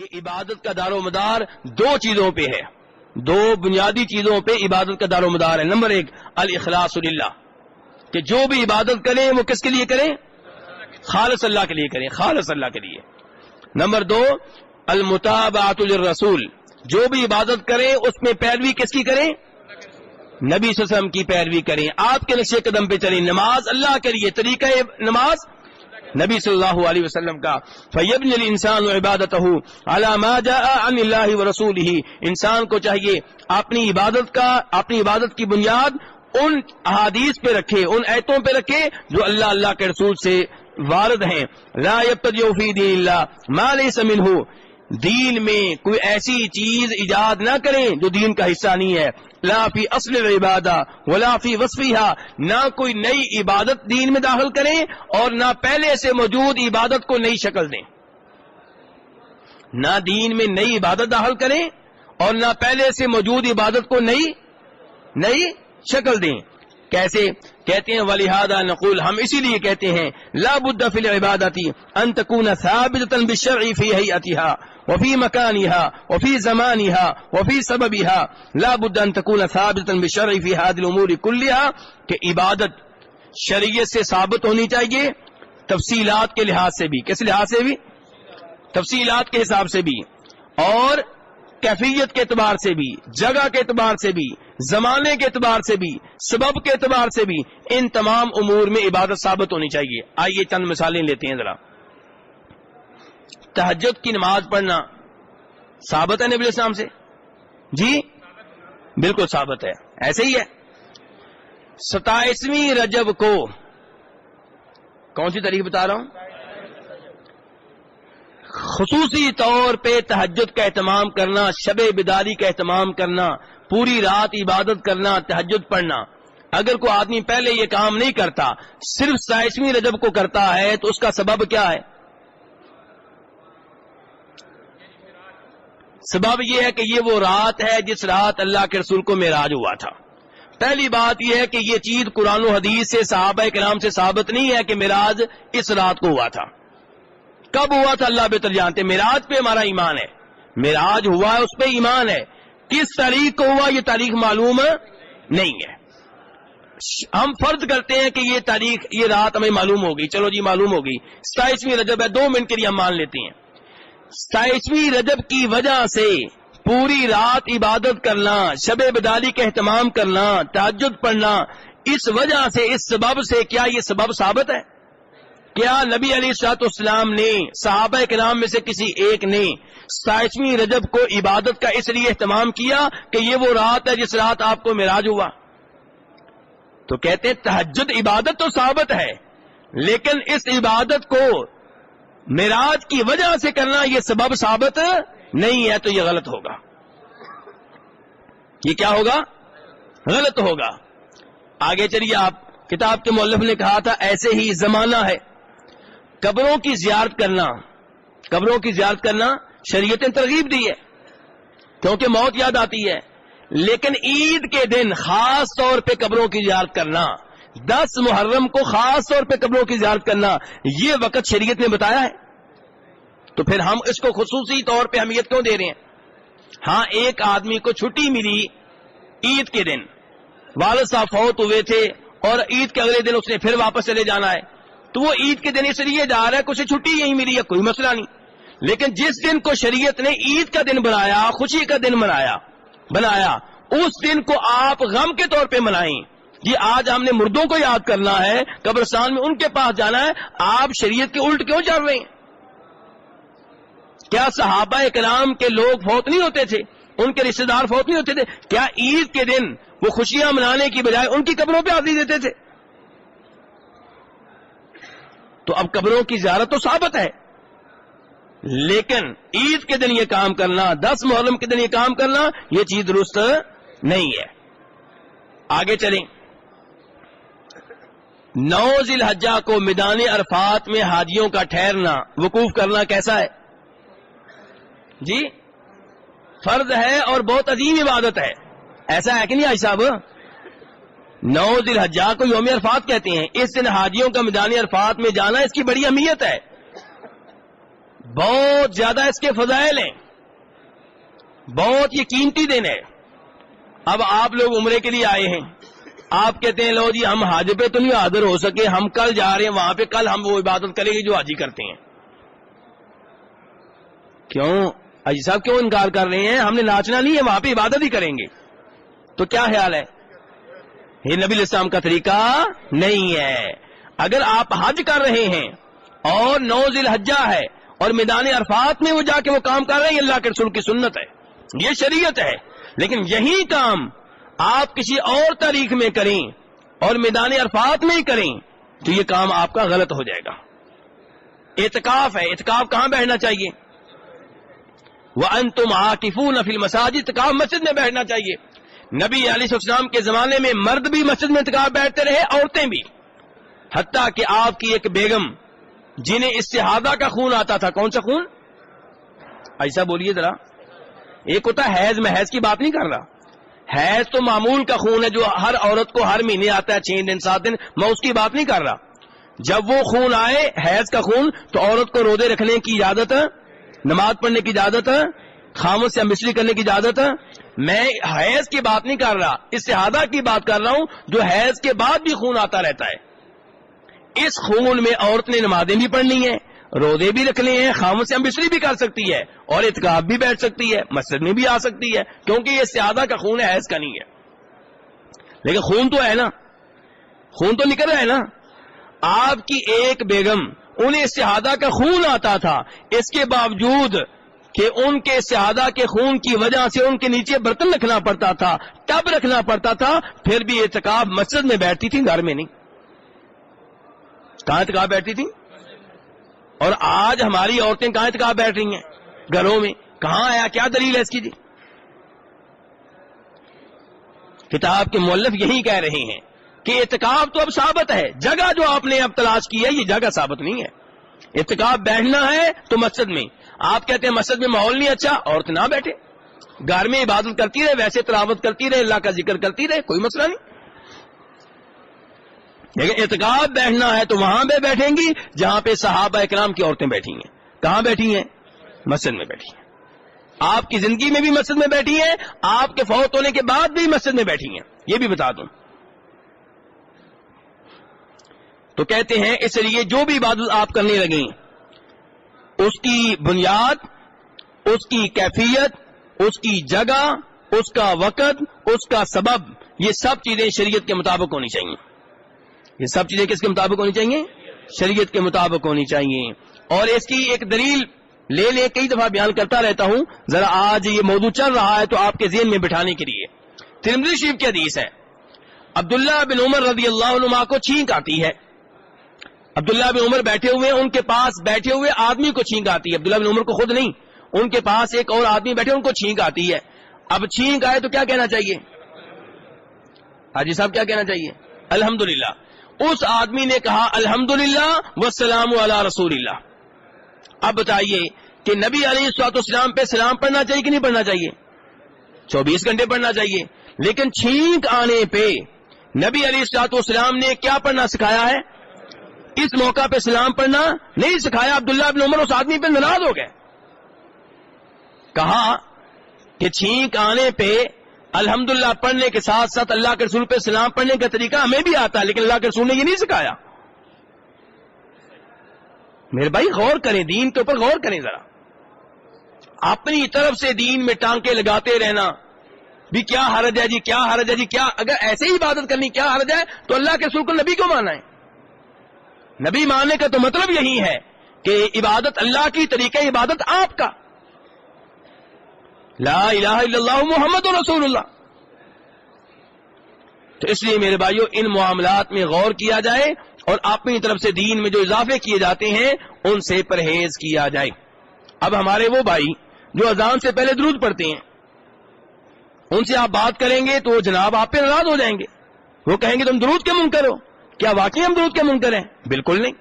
کہ عبادت کا دار و مدار دو چیزوں پہ ہے، دو بنیادی چیزوں پہ عبادت کا دار و مدار ہے۔ نمبر ایک الاخلاص للہ، کہ جو بھی عبادت کریں وہ کس کے لیے کریں؟ خالص اللہ کے لیے کریں، خالص اللہ کے لیے۔ نمبر دو المتابعۃ للرسول، جو بھی عبادت کریں اس میں پیروی کس کی کریں؟ نبی صلی اللہ علیہ وسلم کی پیروی کریں، آپ کے نقش قدم پہ چلیں۔ نماز اللہ کے لیے، طریقہ نماز نبی صلی اللہ علیہ وسلم کا۔ فَيَبْنِي الْإِنسَانُ عِبَادَتَهُ عَلَى مَا جَاءَ عَنِ اللَّهِ وَرَسُولِهِ، انسان کو چاہیے اپنی عبادت کی بنیاد ان احادیث پہ رکھے، ان ایتوں پہ رکھے جو اللہ کے رسول سے وارد ہیں۔ لا يبتدع فی دین اللہ ما لیس منہ، دین میں کوئی ایسی چیز ایجاد نہ کریں جو دین کا حصہ نہیں ہے۔ لا فی اصل العبادہ ولا فی وصفها، نہ کوئی نئی عبادت دین میں داخل کریں اور نہ پہلے سے موجود عبادت کو نئی شکل دیں، نہ دین میں نئی عبادت داخل کریں اور نہ پہلے سے موجود عبادت کو نئی شکل دیں۔ کیسے؟ کہتے ہیں وَلِهَذَا نقول، ہم اسی لیے کہتے ہیں لا بد فی العبادۃ ان تکون ثابتۃ بالشرع فی ہیئتها وفی مکانها وفی زمانها وفی سببها، لا بد ان تکون ثابتۃ بالشرع فی هذه الامور كلها، کہ عبادت شریعت سے ثابت ہونی چاہیے، تفصیلات کے لحاظ سے بھی، کس لحاظ سے بھی؟ تفصیلات کے حساب سے بھی، اور کیفیت کے اعتبار سے بھی، جگہ کے اعتبار سے بھی، زمانے کے اعتبار سے بھی، سبب کے اعتبار سے بھی، ان تمام امور میں عبادت ثابت ہونی چاہیے۔ آئیے چند مثالیں لیتے ہیں ذرا۔ تہجد کی نماز پڑھنا ثابت ہے نبی علیہ السلام سے؟ جی بالکل ثابت ہے، ایسے ہی ہے۔ 27ویں رجب کو، کون سی تاریخ بتا رہا ہوں؟ خصوصی طور پہ تہجد کا اہتمام کرنا، شب بیداری کا اہتمام کرنا، پوری رات عبادت کرنا، تہجد پڑھنا۔ اگر کوئی آدمی پہلے یہ کام نہیں کرتا، صرف 27ویں رجب کو کرتا ہے تو اس کا سبب کیا ہے؟ سبب یہ ہے کہ یہ وہ رات ہے جس رات اللہ کے رسول کو معراج ہوا تھا۔ پہلی بات یہ ہے کہ یہ چیز قرآن و حدیث سے، صحابہ کرام سے ثابت نہیں ہے کہ معراج اس رات کو ہوا تھا۔ کب ہوا تھا اللہ بہتر جانتے۔ معراج پہ ہمارا ایمان ہے، معراج ہوا ہے اس پہ ایمان ہے، کس تاریخ کو ہوا یہ تاریخ معلوم نہیں ہے۔ ہم فرض کرتے ہیں کہ یہ تاریخ، یہ رات ہمیں معلوم ہوگی، چلو جی معلوم ہوگی 27ویں رجب ہے، 2 منٹ کے لیے ہم مان لیتے ہیں۔ 27ویں رجب کی وجہ سے پوری رات عبادت کرنا، شب بیداری کا اہتمام کرنا، تہجد پڑھنا، اس وجہ سے، اس سبب سے، کیا یہ سبب ثابت ہے؟ کیا نبی علیہ الصلوۃ والسلام نے، صحابہ کرام میں سے کسی ایک نے 27ویں رجب کو عبادت کا اس لیے اہتمام کیا کہ یہ وہ رات ہے جس رات آپ کو معراج ہوا؟ تو کہتے ہیں تہجد عبادت تو ثابت ہے، لیکن اس عبادت کو معراج کی وجہ سے کرنا یہ سبب ثابت نہیں ہے، تو یہ غلط ہوگا۔ یہ کیا ہوگا؟ غلط ہوگا۔ آگے چلیے، آپ کتاب کے مؤلف نے کہا تھا ایسے ہی زمانہ ہے۔ قبروں کی زیارت کرنا، قبروں کی زیارت کرنا شریعت نے ترغیب دی ہے کیونکہ موت یاد آتی ہے، لیکن عید کے دن خاص طور پہ قبروں کی زیارت کرنا، 10 محرم کو خاص طور پہ قبروں کی زیارت کرنا، یہ وقت شریعت نے بتایا ہے، تو پھر ہم اس کو خصوصی طور پہ اہمیت کیوں دے رہے ہیں؟ ہاں، ایک آدمی کو چھٹی ملی عید کے دن، والد صاحب فوت ہوئے تھے اور عید کے اگلے دن اس نے پھر واپس چلے جانا ہے، تو وہ عید کے دن اس لیے جا رہا ہے کہ اسے چھٹی یہی ملی ہے، کوئی مسئلہ نہیں۔ لیکن جس دن کو شریعت نے عید کا دن بنایا، خوشی کا دن بنایا، اس دن کو آپ غم کے طور پہ منائیں۔ یہ آج ہم نے مردوں کو یاد کرنا ہے، قبرستان میں ان کے پاس جانا ہے، آپ شریعت کے الٹ کیوں چل رہے ہیں؟ کیا صحابہ کرام کے لوگ فوت نہیں ہوتے تھے؟ ان کے رشتہ دار فوت نہیں ہوتے تھے؟ کیا عید کے دن وہ خوشیاں منانے کی بجائے ان کی قبروں پہ حاضری دیتے تھے؟ تو اب قبروں کی زیارت تو ثابت ہے، لیکن عید کے دن یہ کام کرنا، 10 محرم کے دن یہ کام کرنا، یہ چیز درست نہیں ہے۔ آگے چلیں، 9 ذی الحجہ کو میدان عرفات میں حاجیوں کا ٹھہرنا، وقوف کرنا کیسا ہے؟ جی فرض ہے اور بہت عظیم عبادت ہے، ایسا ہے کہ نہیں حاجی صاحب؟ 9 ذی الحجہ کو یوم عرفات کہتے ہیں، اس دن حاجیوں کا میدان عرفات میں جانا، اس کی بڑی اہمیت ہے۔ بہت زیادہ اس کے فضائل ہیں, بہت یہ قیمتی دن ہے. اب آپ لوگ عمرے کے لیے آئے ہیں, آپ کہتے ہیں لو جی ہم حج پہ تو نہیں حاضر ہو سکے, ہم کل جا رہے ہیں وہاں پہ, کل ہم وہ عبادت کریں گے جو حاجی کرتے ہیں. کیوں حاجی صاحب کیوں انکار کر رہے ہیں؟ ہم نے ناچنا نہیں ہے, وہاں پہ عبادت ہی کریں گے. تو کیا خیال ہے؟ یہ نبی علیہ السلام کا طریقہ نہیں ہے. اگر آپ حج کر رہے ہیں اور 9 ذی الحجہ ہے اور میدان عرفات میں وہ جا کے وہ کام کر رہے ہیں, یہ اللہ کے رسول کی سنت ہے, یہ شریعت ہے. لیکن یہی کام آپ کسی اور تاریخ میں کریں اور میدان عرفات میں ہی کریں تو یہ کام آپ کا غلط ہو جائے گا. اعتکاف ہے, اعتکاف کہاں بیٹھنا چاہیے؟ وَأَنْتُمْ عَاكِفُونَ فِي الْمَسَاجِدِ, اعتکاف مسجد میں بیٹھنا چاہیے. نبی علیہ السلام کے زمانے میں مرد بھی مسجد میں اعتکاف بیٹھتے رہے, عورتیں بھی. حتیٰ کہ آپ کی ایک بیگم جنہیں استحاضہ کا خون آتا تھا, کون سا خون؟ ایسا بولیے ذرا. ایک ہوتا ہے حیض, میں حیض کی بات نہیں کر رہا. حیض تو معمول کا خون ہے جو ہر عورت کو ہر مہینے آتا ہے, 6 دن 7 دن, میں اس کی بات نہیں کر رہا. جب وہ خون آئے حیض کا خون تو عورت کو روزے رکھنے کی اجازت ہے, نماز پڑھنے کی اجازت ہے, خامد سے امبسری کرنے کی اجازت ہے. میں حیض کی بات نہیں کر رہا, استحاضہ کی بات کر رہا ہوں جو حیض کے بعد بھی خون آتا رہتا ہے. اس خون میں عورت نے نمازیں بھی پڑھنی ہیں, روزے بھی رکھنے ہیں, خامد سے امبسری بھی کر سکتی ہے اور اعتکاف بھی بیٹھ سکتی ہے, مسجد میں بھی آ سکتی ہے, کیونکہ یہ استحاضہ کا خون ہے, حیض کا نہیں ہے. لیکن خون تو ہے نا, خون تو نکل رہا ہے نا. آپ کی ایک بیگم انہیں استحاضہ کا خون آتا تھا, اس کے باوجود کہ ان کے استحاضہ کے خون کی وجہ سے ان کے نیچے برتن رکھنا پڑتا تھا, ٹب رکھنا پڑتا تھا, پھر بھی اعتکاف مسجد میں بیٹھتی تھی, گھر میں نہیں. کہاں اعتکاف بیٹھتی تھی؟ اور آج ہماری عورتیں کہاں اعتکاف بیٹھ رہی ہیں؟ گھروں میں. کہاں آیا؟ کیا دلیل ہے اس کی جی؟ کتاب کے مؤلف یہی کہہ رہے ہیں کہ اعتکاف تو اب ثابت ہے, جگہ جو آپ نے اب تلاش کی ہے یہ جگہ ثابت نہیں ہے. اعتکاف بیٹھنا ہے تو مسجد میں. آپ کہتے ہیں مسجد میں ماحول نہیں اچھا, عورت نہ بیٹھے, گھر میں عبادت کرتی رہے, ویسے تلاوت کرتی رہے, اللہ کا ذکر کرتی رہے, کوئی مسئلہ نہیں. لیکن اعتکاف بیٹھنا ہے تو وہاں پہ بیٹھیں گی جہاں پہ صحابہ اکرام کی عورتیں بیٹھی ہیں. کہاں بیٹھی ہیں؟ مسجد میں بیٹھی ہیں. آپ کی زندگی میں بھی مسجد میں بیٹھی ہیں, آپ کے فوت ہونے کے بعد بھی مسجد میں بیٹھی ہیں, یہ بھی بتا دوں. تو کہتے ہیں اس لیے جو بھی عبادت آپ کرنے لگیں اس کی بنیاد, اس کی کیفیت, اس کی جگہ, اس کا وقت, اس کا سبب, یہ سب چیزیں شریعت کے مطابق ہونی چاہیے. یہ سب چیزیں کس کے مطابق ہونی چاہیے؟ شریعت کے مطابق ہونی چاہیے. اور اس کی ایک دلیل لے کئی دفعہ بیان کرتا رہتا ہوں, ذرا آج یہ موضوع چل رہا ہے تو آپ کے ذہن میں بٹھانے کے لیے. ترمذی شریف کی حدیث ہے, عبداللہ بن عمر رضی اللہ عنہما کو چھینک آتی ہے. عبداللہ بن عمر بیٹھے ہوئے, ان کے پاس بیٹھے ہوئے آدمی کو چھینک آتی ہے. عبداللہ بن عمر کو خود نہیں, ان کے پاس ایک اور آدمی بیٹھے, ان کو چھینک آتی ہے. اب چھینک آئے تو کیا کہنا چاہیے؟ حاجی صاحب کیا کہنا چاہیے؟ الحمدللہ. اس آدمی نے کہا الحمدللہ والسلام علی رسول اللہ. اب بتائیے کہ نبی علیہ الصلوۃ والسلام پہ سلام پڑھنا چاہیے کہ نہیں پڑھنا چاہیے؟ 24 گھنٹے پڑھنا چاہیے. لیکن چھینک آنے پہ نبی علیہ الصلوۃ والسلام نے کیا پڑھنا سکھایا ہے؟ اس موقع پہ سلام پڑھنا نہیں سکھایا. عبداللہ بن عمر اس آدمی پہ ناراض ہو گئے. کہا کہ چھینک آنے پہ الحمدللہ پڑھنے کے ساتھ ساتھ اللہ کے رسول پہ سلام پڑھنے کا طریقہ ہمیں بھی آتا ہے, لیکن اللہ کے رسول نے یہ نہیں سکھایا. میرے بھائی غور کریں, دین کے اوپر غور کریں ذرا. اپنی طرف سے دین میں ٹانکے لگاتے رہنا بھی کیا حرج ہے جی, کیا حرج ہے جی, کیا اگر ایسے ہی عبادت کرنی کیا حرج ہے تو اللہ کے رسول کو نبی کو مانا ہے. نبی ماننے کا تو مطلب یہی ہے کہ عبادت اللہ کی, طریقہ عبادت آپ کا. لا الہ الا اللہ محمد رسول اللہ. تو اس لیے میرے بھائیوں ان معاملات میں غور کیا جائے اور اپنی طرف سے دین میں جو اضافے کیے جاتے ہیں ان سے پرہیز کیا جائے. اب ہمارے وہ بھائی جو اذان سے پہلے درود پڑھتے ہیں, ان سے آپ بات کریں گے تو وہ جناب آپ پہ ناراض ہو جائیں گے. وہ کہیں گے تم درود کے منکر ہو. کیا واقعی ہم درود کے منکر ہیں؟ بالکل نہیں.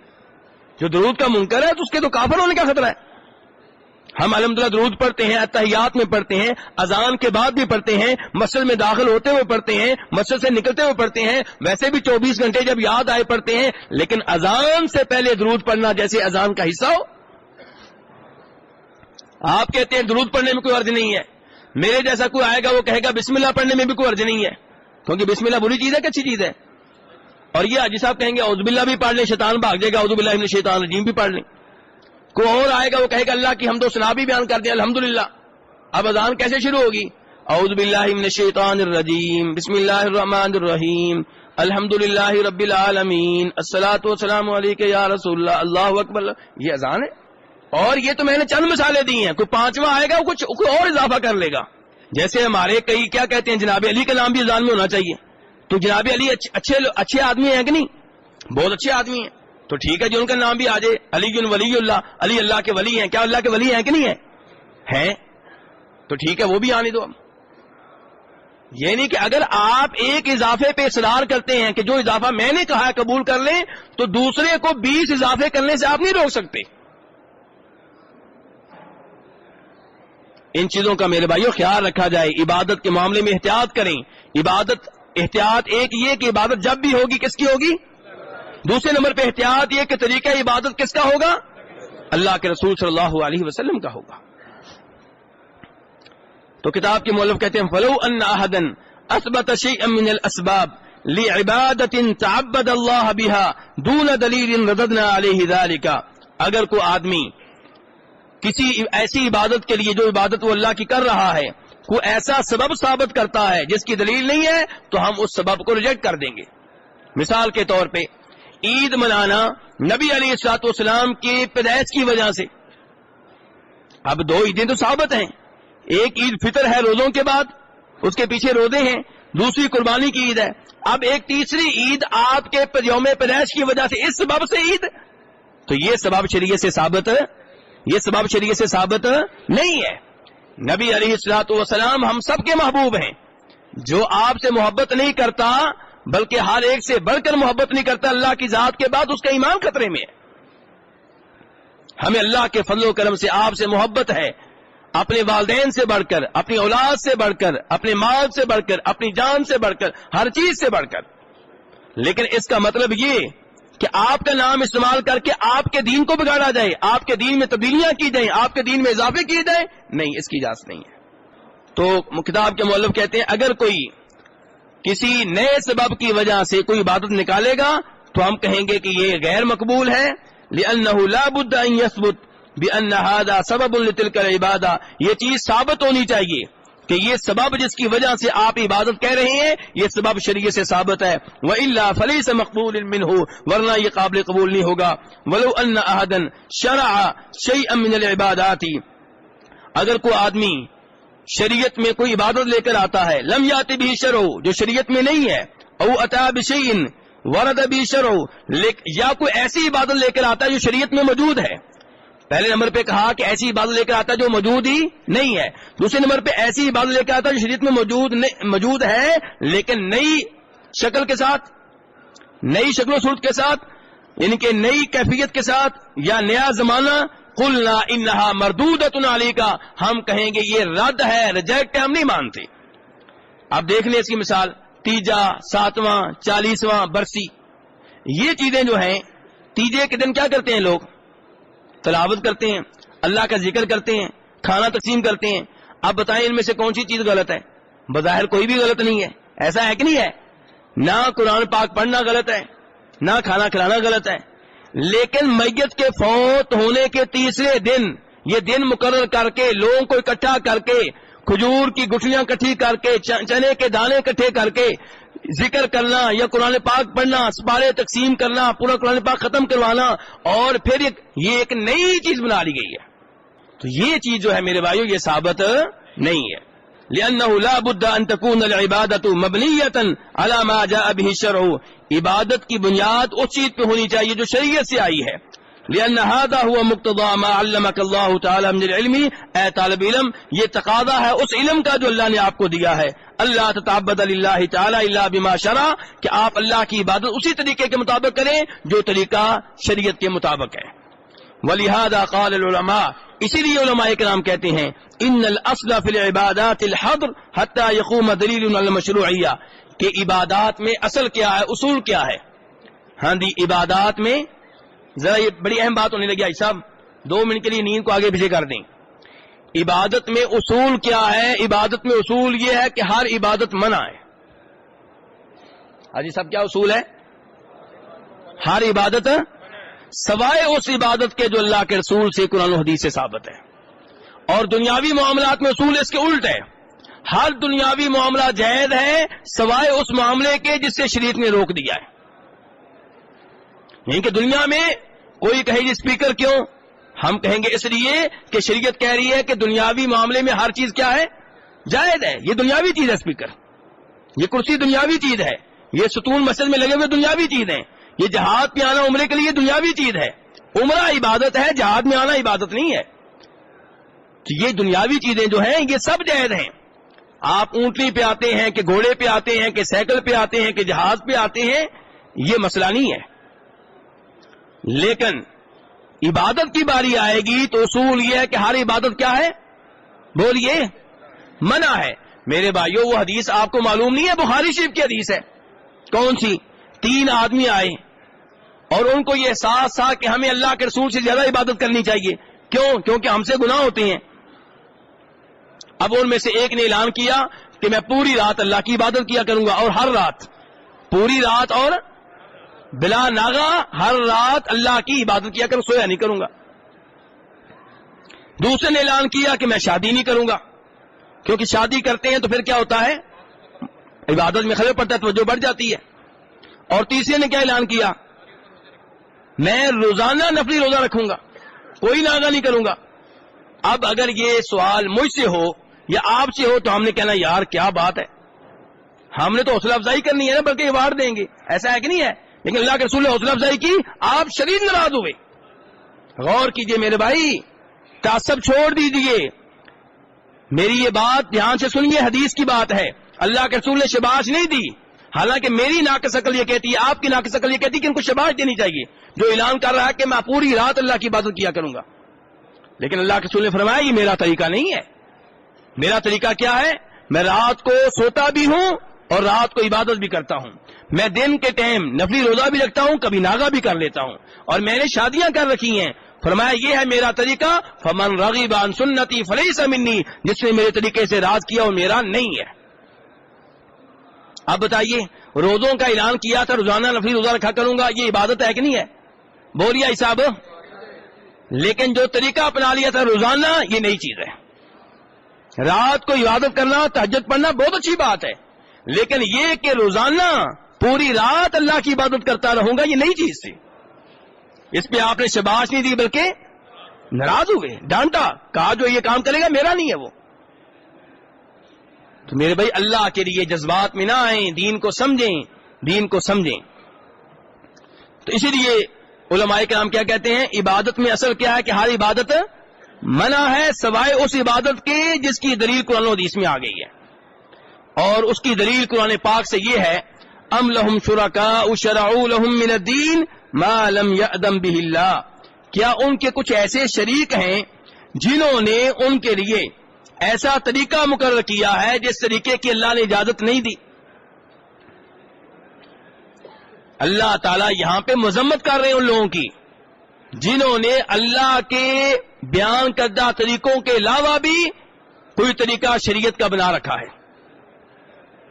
جو درود کا منکر ہے تو اس کے تو کافر ہونے کا خطرہ ہے. ہم الحمدللہ درود پڑھتے ہیں, اتحیات میں پڑھتے ہیں, اذان کے بعد بھی پڑھتے ہیں, مسجد میں داخل ہوتے ہوئے پڑھتے ہیں, مسجد سے نکلتے ہوئے پڑھتے ہیں, ویسے بھی 24 گھنٹے جب یاد آئے پڑھتے ہیں. لیکن اذان سے پہلے درود پڑھنا جیسے اذان کا حصہ ہو, آپ کہتے ہیں درود پڑھنے میں کوئی حرج نہیں ہے، میرے جیسا کوئی آئے گا وہ کہے گا بسم اللہ پڑھنے میں بھی کوئی حرج نہیں ہے، کیونکہ بسم اللہ بری چیز ہے کہ اچھی چیز ہے؟ اور یہ حاجی صاحب کہیں گے اعوذ باللہ بھی پڑھ لیں شیطان بھاگ جائے گا، اعوذ باللہ من الشیطان الرجیم بھی پڑھ لیں۔ کوئی اور آئے گا وہ کہے گا اللہ کی حمد و ثنا بھی بیان کر دیں الحمدللہ۔ اب اذان کیسے شروع ہوگی؟ اعوذ باللہ من الشیطان الرجیم بسم اللہ الرحمن الرحیم الحمدللہ رب العالمین الصلاۃ والسلام علیک یا رسول اللہ اللہ اکبر، یہ اذان ہے۔ اور یہ تو میں نے چند مثالیں دی ہیں، کوئی پانچواں آئے گا وہ کچھ کوئی اور اضافہ کر لے گا۔ جیسے ہمارے کئی کیا کہتے ہیں جناب علی کا نام بھی اذان میں ہونا چاہیے، تو جناب علی اچھے آدمی ہیں کہ نہیں؟ بہت اچھے آدمی ہیں، تو ٹھیک ہے جو ان کا نام بھی آ جائے، علی ولی اللہ، علی اللہ کے ولی ہیں، کیا اللہ کے ولی ہیں کہ نہیں ہیں؟ تو ٹھیک ہے وہ بھی آنے دو۔ یہ نہیں کہ اگر آپ ایک اضافے پہ اصرار کرتے ہیں کہ جو اضافہ میں نے کہا ہے قبول کر لیں، تو دوسرے کو 20 اضافے کرنے سے آپ نہیں روک سکتے۔ ان چیزوں کا میرے بھائیوں خیال رکھا جائے، عبادت کے معاملے میں احتیاط کریں۔ عبادت احتیاط ایک یہ کہ عبادت جب بھی ہوگی کس کی ہوگی؟ دوسرے نمبر پہ احتیاط یہ کہ طریقہ عبادت کس کا ہوگا؟ اللہ کے رسول صلی اللہ علیہ وسلم کا ہوگا۔ تو کتاب کے مؤلف کہتے ہیں فلو ان احدا اثبت شيئا من الاسباب لعبادة تعبد الله بها دون دلیل رددنا علیہ ذلك، اگر کوئی آدمی کسی ایسی عبادت کے لیے جو عبادت وہ اللہ کی کر رہا ہے کوئی ایسا سبب ثابت کرتا ہے جس کی دلیل نہیں ہے تو ہم اس سبب کو ریجیکٹ کر دیں گے۔ مثال کے طور پہ عید منانا نبی علیہ الصلوۃ والسلام کی پیدائش کی وجہ سے، اب 2 عیدیں تو ثابت ہیں، ایک عید فطر ہے روزوں کے بعد، اس کے پیچھے روزے ہیں، دوسری قربانی کی عید ہے، اب ایک تیسری عید آپ کے یوم پیدائش کی وجہ سے اس سبب سے عید، تو یہ سبب شریعت سے ثابت نہیں ہے۔ نبی علیہ الصلوۃ والسلام ہم سب کے محبوب ہیں، جو آپ سے محبت نہیں کرتا بلکہ ہر ایک سے بڑھ کر محبت نہیں کرتا اللہ کی ذات کے بعد، اس کا ایمان خطرے میں ہے۔ ہمیں اللہ کے فضل و کرم سے آپ سے محبت ہے، اپنے والدین سے بڑھ کر، اپنی اولاد سے بڑھ کر، اپنے مال سے بڑھ کر، اپنی جان سے بڑھ کر، ہر چیز سے بڑھ کر۔ لیکن اس کا مطلب یہ کہ آپ کا نام استعمال کر کے آپ کے دین کو بگاڑا جائے، آپ کے دین میں تبدیلیاں کی جائیں، آپ کے دین میں اضافے کیے جائیں، نہیں، اس کی اجازت نہیں ہے۔ تو کتاب کے مؤلف کہتے ہیں اگر کوئی کسی نئے سبب کی وجہ سے کوئی عبادت نکالے گا تو ہم کہیں گے کہ یہ غیر مقبول ہے، لأنه لا بد ان يثبت بأن هذا سبب لتلك العبادة، یہ چیز ثابت ہونی چاہیے کہ یہ سبب جس کی وجہ سے آپ عبادت کہہ رہے ہیں یہ سبب شریعت سے ثابت ہے، وَإِلَّا فَلَيْسَ مَقْبُولٍ مِّنْهُ، ورنہ یہ قابل قبول نہیں ہوگا۔ وَلَوْ أَنَّ أَحَدًا شَرَعَ شَيْئًا مِّنَ الْعِبَادَاتِ، اگر کوئی آدمی شریعت میں کوئی عبادت لے کر آتا ہے، لم یات بھی شرع، جو شریعت میں نہیں ہے، او اتا بشیء ورد بھی شرع، یا کوئی ایسی عبادت لے کر آتا ہے جو شریعت میں موجود ہے۔ پہلے نمبر پہ کہا کہ ایسی عبادت لے کر آتا ہے جو موجود ہی نہیں ہے، دوسرے نمبر پہ ایسی عبادت لے کر آتا ہے جو شریعت میں موجود ہے لیکن نئی شکل کے ساتھ، نئی شکل و صورت کے ساتھ، یعنی کہ نئی کیفیت کے ساتھ یا نیا زمانہ، قلنا انہا مردودۃ علیک، ہم کہیں گے یہ رد ہے، ریجیکٹ ہے، ہم نہیں مانتے۔ اب دیکھ لیں اس کی مثال، تیجا، 7واں، 40واں برسی، یہ چیزیں جو ہیں تیجے کے دن کیا کرتے ہیں لوگ؟ تلاوت کرتے ہیں، اللہ کا ذکر کرتے ہیں، کھانا تقسیم کرتے ہیں۔ اب بتائیں ان میں سے کون سی چیز غلط ہے؟ بظاہر کوئی بھی غلط نہیں ہے، ایسا ہے کہ نہیں ہے؟ نہ قرآن پاک پڑھنا غلط ہے، نہ کھانا کھلانا غلط ہے، لیکن میت کے فوت ہونے کے تیسرے دن یہ دن مقرر کر کے لوگوں کو اکٹھا کر کے کھجور کی گٹھلیاں اکٹھی کر کے چنے کے دانے اکٹھے کر کے ذکر کرنا یا قرآن پاک پڑھنا، سپارے تقسیم کرنا، پورا قرآن پاک ختم کروانا، اور پھر یہ ایک نئی چیز بنا لی گئی ہے، تو یہ چیز جو ہے میرے بھائیو یہ ثابت نہیں ہے۔ لأنه لا بد ان تكون العبادة مبنية على ما جاء به الشرع، عبادت کی بنیاد اس چیز پہ ہونی چاہیے جو شریعت سے آئی ہے۔ لأن هذا هو مقتضى ما علمك الله تعالى من العلم، اے طالب علم یہ تقاضا ہے اس علم کا جو اللہ نے آپ کو دیا ہے، اللہ تتعبد للہ تعالی الا بما شرع، کہ آپ اللہ کی عبادت اسی طریقے کے مطابق کریں جو طریقہ شریعت کے مطابق ہے۔ ولہذا قال العلماء، اسی لیے علماء کرام کہتے ہیں ان الاصل فی العبادات الحظر حتى يقوم دلیل علی المشروعیہ، کہ عبادات میں اصل کیا ہے، اصول کیا ہے؟ ہاں جی، عبادات میں ذرا یہ بڑی اہم بات ہونے لگی، صاحب 2 منٹ کے لیے نیند کو آگے پیچھے کر دیں۔ عبادت میں اصول کیا ہے؟ عبادت میں اصول یہ ہے کہ ہر عبادت منع ہے. حاجی صاحب کیا اصول ہے؟ ہر عبادت سوائے اس عبادت کے جو اللہ کے رسول سے قرآن و حدیث سے ثابت ہے. اور دنیاوی معاملات میں اصول اس کے الٹ ہے. ہر دنیاوی معاملہ جائز ہے سوائے اس معاملے کے جس سے شریعت نے روک دیا ہے. یعنی کہ دنیا میں کوئی کہے گی اسپیکر کیوں؟ ہم کہیں گے اس لیے کہ شریعت کہہ رہی ہے کہ دنیاوی معاملے میں ہر چیز کیا ہے؟ جائز ہے. یہ دنیاوی چیز ہے اسپیکر، یہ کرسی دنیاوی چیز ہے، یہ ستون مسجد میں لگے ہوئے دنیاوی چیز ہیں، یہ جہاد میں آنا عمرے کے لیے دنیاوی چیز ہے. عمرہ عبادت ہے، جہاد میں آنا عبادت نہیں ہے. تو یہ دنیاوی چیزیں جو ہیں یہ سب جائز ہیں. آپ اونٹنی پہ آتے ہیں کہ گھوڑے پہ آتے ہیں کہ سائیکل پہ آتے ہیں کہ جہاز پہ آتے ہیں، یہ مسئلہ نہیں ہے. لیکن عبادت کی باری آئے گی تو اصول یہ ہے کہ ہر عبادت کیا ہے؟ بولیے، منع ہے. میرے بھائیوں وہ حدیث آپ کو معلوم نہیں ہے؟ بخاری شریف کی حدیث ہے. کون سی؟ 3 آدمی آئے اور ان کو یہ احساس تھا کہ ہمیں اللہ کے رسول سے زیادہ عبادت کرنی چاہیے. کیوں؟ کیونکہ ہم سے گناہ ہوتے ہیں. اب ان میں سے ایک نے اعلان کیا کہ میں پوری رات اللہ کی عبادت کیا کروں گا، اور ہر رات، پوری رات اور بلا ناغا ہر رات اللہ کی عبادت کیا کروں، سویا نہیں کروں گا. دوسرے نے اعلان کیا کہ میں شادی نہیں کروں گا، کیونکہ شادی کرتے ہیں تو پھر کیا ہوتا ہے؟ عبادت میں خلل پڑتا ہے، توجہ بڑھ جاتی ہے. اور تیسرے نے کیا اعلان کیا؟ میں روزانہ نفلی روزہ رکھوں گا، کوئی ناغا نہیں کروں گا. اب اگر یہ سوال مجھ سے ہو یا آپ سے ہو تو ہم نے کہنا یار کیا بات ہے، ہم نے تو حوصلہ افزائی کرنی ہے نا، بلکہ ایوارڈ دیں گے. ایسا ہے کہ نہیں ہے؟ لیکن اللہ کے رسول نے حوصلہ افزائی کی، آپ شدید ناراض ہوئے. غور کیجئے میرے بھائی، تعصب چھوڑ دیجئے. میری یہ بات دھیان سے سنیے، حدیث کی بات ہے. اللہ کے رسول نے شاباش نہیں دی، حالانکہ میری ناقص عقل یہ کہتی ہے، آپ کی ناقص عقل یہ کہتی ہے کہ ان کو شاباش دینی چاہیے جو اعلان کر رہا ہے کہ میں پوری رات اللہ کی عبادت کیا کروں گا. لیکن اللہ کے رسول نے فرمایا یہ میرا طریقہ نہیں ہے. میرا طریقہ کیا ہے؟ میں رات کو سوتا بھی ہوں اور رات کو عبادت بھی کرتا ہوں. میں دن کے ٹائم نفلی روزہ بھی رکھتا ہوں، کبھی ناغا بھی کر لیتا ہوں، اور میں نے شادیاں کر رکھی ہیں. فرمایا یہ ہے میرا طریقہ. فمن رغب عن سنتی فلیس منی، جس نے میرے طریقے سے راز کیا وہ میرا نہیں ہے. اب بتائیے، روزوں کا اعلان کیا تھا، روزانہ نفلی روزہ رکھا کروں گا، یہ عبادت ہے کہ نہیں ہے؟ بولیے حساب. لیکن جو طریقہ اپنا لیا تھا روزانہ، یہ نئی چیز ہے. رات کو عبادت کرنا، تہجد پڑھنا بہت اچھی بات ہے، لیکن یہ کہ روزانہ پوری رات اللہ کی عبادت کرتا رہوں گا، یہ نئی چیز تھی. اس پہ آپ نے شاباش نہیں دی بلکہ ناراض ہوئے، ڈانٹا، کہا جو یہ کام کرے گا میرا نہیں ہے وہ. تو میرے بھائی اللہ کے لیے جذبات میں نہ آئیں، دین کو سمجھیں، دین کو سمجھیں. تو اسی لیے علماء کرام کیا کہتے ہیں؟ عبادت میں اصل کیا ہے کہ ہر عبادت منع ہے سوائے اس عبادت کے جس کی دلیل قرآن و حدیث میں آ گئی ہے. اور اس کی دلیل قرآن پاک سے یہ ہے، ام لہم شرکاء شرعوا لہم من الدین ما لم یأذن بہ اللہ، کیا ان کے کچھ ایسے شریک ہیں جنہوں نے ان کے لیے ایسا طریقہ مقرر کیا ہے جس طریقے کی اللہ نے اجازت نہیں دی. اللہ تعالیٰ یہاں پہ مذمت کر رہے ہیں ان لوگوں کی جنہوں نے اللہ کے بیان کردہ طریقوں کے علاوہ بھی کوئی طریقہ شریعت کا بنا رکھا ہے.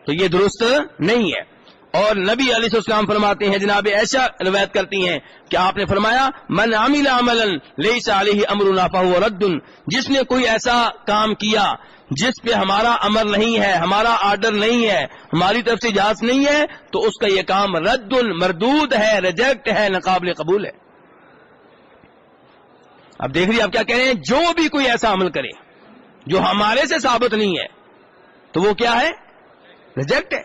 تو یہ درست نہیں ہے. اور نبی علیہ السلام فرماتے ہیں، جناب ایسا روایت کرتی ہیں کہ آپ نے فرمایا من عمل عملا لیس علیہ امرنا فہو رد، جس نے کوئی ایسا کام کیا جس پہ ہمارا امر نہیں ہے، ہمارا آرڈر نہیں ہے، ہماری طرف سے اجازت نہیں ہے، تو اس کا یہ کام رد، مردود ہے، ریجیکٹ ہے، ناقابل قبول ہے. اب دیکھ لیے آپ کیا کہہ رہے ہیں، جو بھی کوئی ایسا عمل کرے جو ہمارے سے ثابت نہیں ہے تو وہ کیا ہے؟ ریجیکٹ ہے.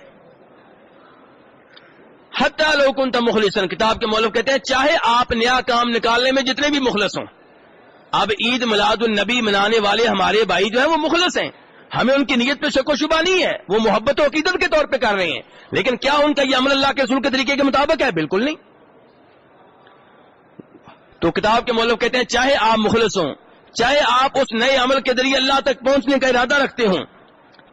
حتی لو کنت مخلصا، کتاب کے مؤلف کہتے ہیں چاہے آپ نیا کام نکالنے میں جتنے بھی مخلص ہوں. اب عید میلاد النبی منانے والے ہمارے بھائی جو ہیں وہ مخلص ہیں، ہمیں ان کی نیت پہ شک و شبہ نہیں ہے، وہ محبت و عقیدت کے طور پہ کر رہے ہیں. لیکن کیا ان کا یہ عمل اللہ کے رسول کے طریقے کے مطابق ہے؟ بالکل نہیں. تو کتاب کے مؤلف کہتے ہیں چاہے آپ مخلص ہوں، چاہے آپ اس نئے عمل کے ذریعے اللہ تک پہنچنے کا ارادہ رکھتے ہوں،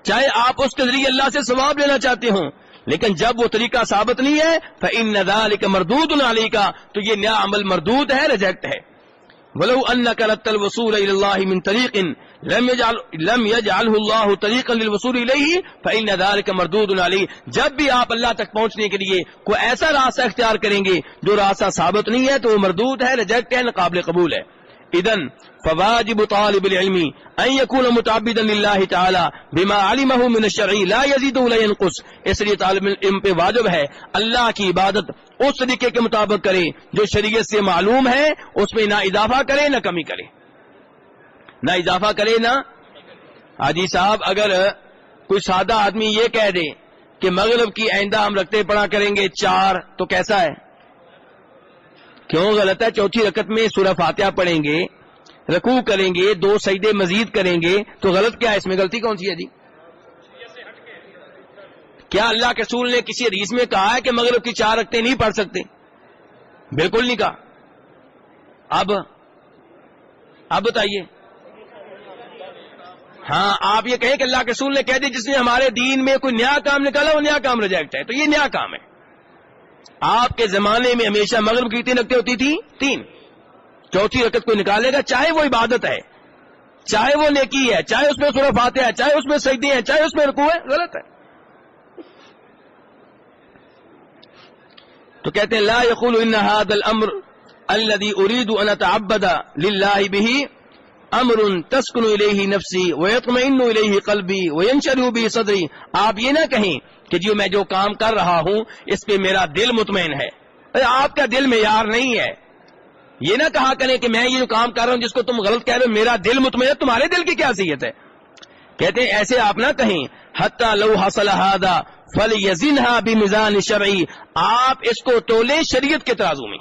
چاہے آپ اس کے ذریعے اللہ سے ثواب لینا چاہتے ہوں، لیکن جب وہ طریقہ ثابت نہیں ہے فإن ذلك مردود علیک، تو یہ نیا عمل مردود ہے، ریجیکٹ ہے. ولو انك ردت الوصول الى الله من طريق لم يجعله الله طريقا للوصول اليه فان ذلك مردود عليه. جب بھی آپ اللہ تک پہنچنے کے لیے کوئی ایسا راستہ اختیار کریں گے جو راستہ ثابت نہیں ہے تو وہ مردود ہے, ریجیکٹ ہے, ناقابل قبول ہے. اذن فواجب طالب العلم ان يكون متعبدا لله تعالى بما علمه من الشرع لا يزيد ولا ينقص. اس لیے طالب علم پہ واجب ہے اللہ کی عبادت اس طریقے کے مطابق کرے جو شریعت سے معلوم ہے, اس میں نہ اضافہ کرے نہ کمی کرے, نہ اضافہ کرے نہ. حاجی صاحب اگر کوئی سادہ آدمی یہ کہہ دے کہ مغرب کی آئندہ ہم رکھتے پڑھا کریں گے 4, تو کیسا ہے؟ کیوں غلط ہے؟ چوتھی رکعت میں سورہ فاتحہ پڑھیں گے, رکوع کریں گے, 2 سجدے مزید کریں گے, تو غلط کیا ہے؟ اس میں غلطی کون سی ہے جی؟ کیا اللہ کے رسول نے کسی حدیث میں کہا ہے کہ مغرب کی 4 رکعتیں نہیں پڑھ سکتے؟ بالکل نہیں کہا. اب بتائیے. ہاں آپ یہ کہیں کہ اللہ کے رسول نے کہہ دی جس نے ہمارے دین میں کوئی نیا کام نکالا وہ نیا کام ریجیکٹ ہے, تو یہ نیا کام ہے. آپ کے زمانے میں ہمیشہ مغرب کی 3 رکعتیں ہوتی تھی, 3. چوتھی رکعت کوئی نکالے گا, چاہے وہ عبادت ہے, چاہے وہ نیکی ہے, چاہے اس میں سورہ فاتحہ ہے, چاہے اس میں سجدے ہیں, چاہے اس میں رکوع ہے, غلط ہے. تو کہتے ہیں لا يقول ان هذا الامر الذي اريد ان اتعبد لله به امر تسكن الیہ نفسی ویطمئن الیہ قلبی وینشرح به صدری. آپ یہ نہ کہیں کہ جو میں جو کام کر رہا ہوں اس پہ میرا دل مطمئن ہے. آپ کا دل معیار نہیں ہے. یہ نہ کہا کریں کہ میں یہ جو کام کر رہا ہوں جس کو تم غلط کہہ رہے ہو میرا دل مطمئن ہے, تمہارے دل کی کیا حیثیت ہے؟ کہتے ہیں ایسے آپ نہ کہیں. حتی لو حصل هذا فلیزنها بمیزان شرعی. آپ اس کو تولیں شریعت کے ترازو میں,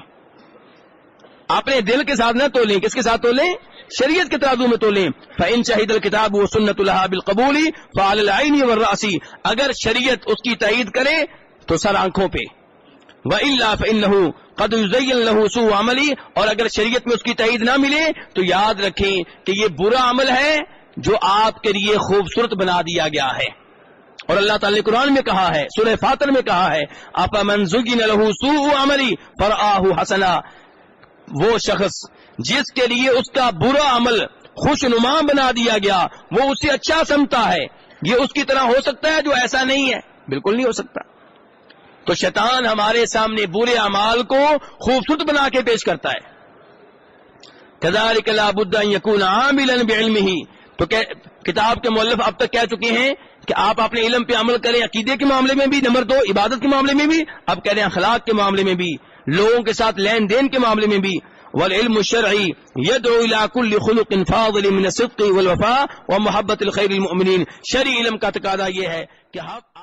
اپنے دل کے ساتھ نہ تولیں. کس کے ساتھ تولیں؟ شریعت کے ترازو میں تولیں. فإن شهد الكتاب وسنة لها بالقبول فعلى العين والرأس. اگر شریعت اس کی تائید کرے تو سر آنکھوں پہ, وإلا فإنه قد يزين له سوء عملی. اور اگر شریعت میں اس کی تائید نہ ملے تو یاد رکھیں کہ یہ برا عمل ہے جو آپ کے لیے خوبصورت بنا دیا گیا ہے. اور اللہ تعالی نے قرآن میں کہا ہے, سورہ فاطر میں کہا ہے, أَفَمَنْ زُيِّنَ لَهُ سُوءُ عَمَلِهِ فَرَآهُ حَسَنًا. وہ شخص جس کے لیے اس کا برا عمل خوشنما بنا دیا گیا وہ اسے اچھا سمجھتا ہے, یہ اس کی طرح ہو سکتا ہے جو ایسا نہیں ہے؟ بالکل نہیں ہو سکتا. تو شیطان ہمارے سامنے برے اعمال کو خوبصورت بنا کے پیش کرتا ہے. كَذَلِكَ لَا بُدَّ أَن يَكُونَ عَامِلًا بِعِلْمِهِ. تو کتاب کے مؤلف اب تک کہہ چکے ہیں کہ آپ اپنے علم پہ عمل کریں, عقیدے کے معاملے میں بھی, نمبر 2 عبادت کے معاملے میں بھی, اب کہہ رہے ہیں اخلاق کے معاملے میں بھی, لوگوں کے ساتھ لین دین کے معاملے میں بھی. والعلم الشرعی يدعو الى كل خلق فاضل من الصدق والوفاء ومحبت الخير المؤمنین. شرعی علم کا تقاضا یہ ہے کہ